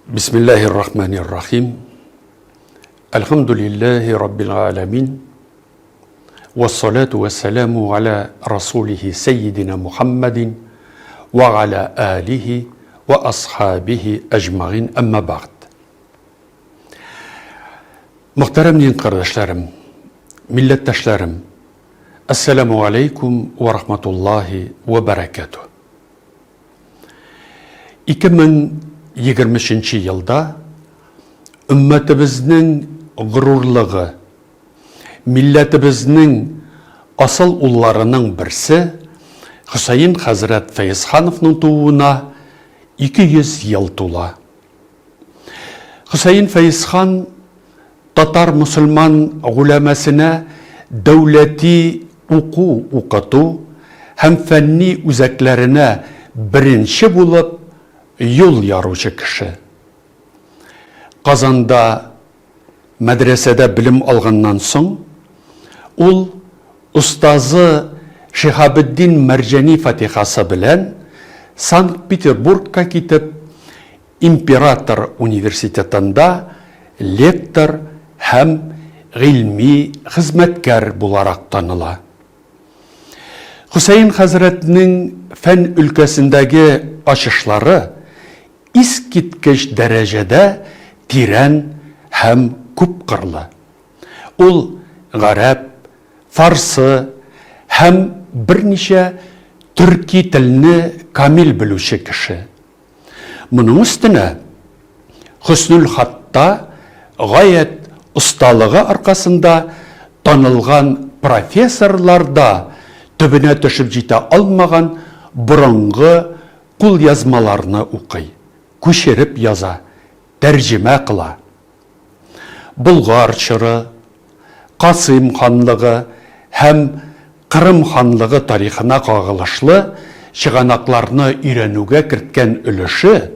بسم الله الرحمن الرحيم. الحمد لله رب العالمين، والصلاة والسلام على رسوله سيدنا محمد وعلى آله وأصحابه أجمعين. أما بعد. Muhterem kardeşlerim, milletteşlerim, Esselamu Aleyküm ve Rahmetullahi ve Berekatuhu. 2023 yılda ümmetimizin gururluğu, milletimizin asıl ullarının birisi Hüseyin Hazret Feyzxanov'nun doğumuna 200 yıl tola. Hüseyin Feyzxan Tatar Müslüman ulemasına devleti okutu hem fenni üzeklerine birinci bulup yol yarıcı kişi. Kazan'da medresede bilim alğandan soň ol ustazı Şihabuddin Mercani Fatihası bilen Sankt Peterburg'a gidip İmperator Üniversitetinde lektor hem ilmi hizmetkar bularak tanıla. Hüseyin Hazretinin fen ülkesindeki açışları iskitkiç derecede tiren hem kupkırlı. Ol Garap, Farsı hem birniçe Türki tilini kamil biluşi kişi. Bunun üstüne Hüsnül Hatta gayet ustalığı arkasında tanılgan professorlarda tübüne düşüp jite almagan burunғы kul yazmalarını okuy, köşerip yaza, tercüme kıla. Bulgar çırı, Kasım Hanlığı hem Kırım Hanlığı tarihine kağılışlı çıganaklarını öğrenüge kirtken ülüşü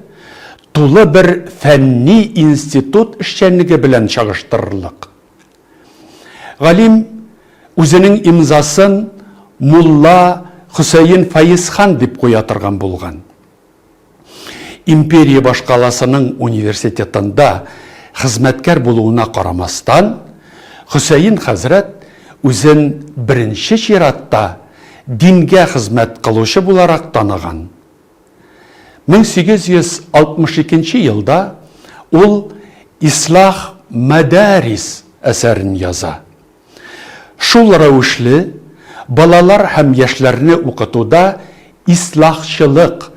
tulu bir fenni institut işçenliği bilen çağıştırırlık. Galim özünün imzasın Mulla Hüseyin Feyzxan dip koyatırgan bulgan. İmperiya başkalasının üniversitetinde hizmetkar buluğuna karamastan, Hüseyin Hazret özün birinci şiratta dinge hizmet kılışı bularak tanıgan. 1862 yılda ol İslah Madaris eserini yaza. Şul rəvişli balalar hem yaşlarını okutuda islahçılık,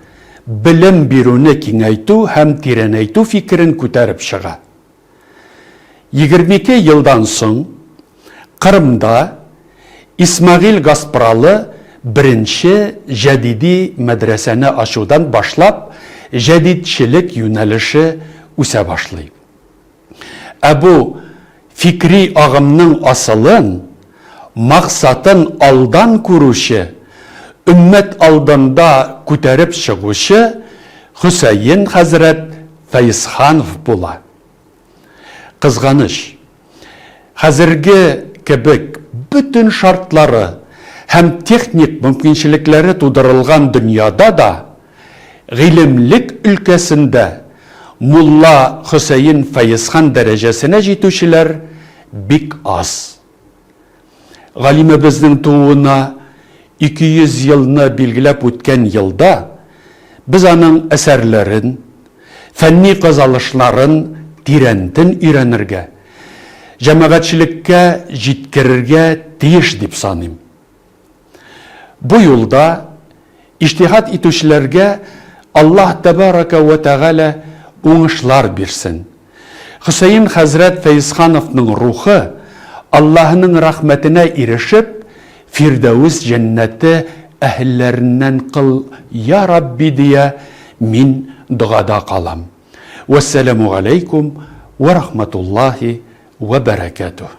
bilim biruni kengaytu hem tirenaytu fikrin küterip çıga. 22 yıldan soň Kırım'da İsmail Gaspralı birinci jadidi medreseni açudan başlap jadidçilik yönelişi üse başlayıp. Bu fikri ağımның asılın, maksatın aldan kuruşu, ümmet aldında küterip çıgışı Hüseyin Hazret Feyzxanov bula. Kızganış, hazırki kebek bütün şartları hem teknik mümkünçilikleri tudurulgan dünyada da ilimlik ülkesinde Mulla Hüseyin Feyzxan derecesine jitüşiler bik az. Galimimizin tuğuna 200 yılını bilgilep ötken yılda biz anın eserlerin, fenni kazalışların tirendin öğrenirge, cemaatçilikke jitkirirge tiyiş dip sanayım. Bu yolda iştihat etüşlerge Allah Tebaraka ve Teala oңышlar birsin. Hüseyin Hazret Feyzxanov'ның ruhu Allah'ın rahmetine erişip Firdevs cenneti ehillerinden kıl ya Rabbi diye min duada kalam. Vesselamu Aleyküm ve Rahmetullahi ve Berekatuhu.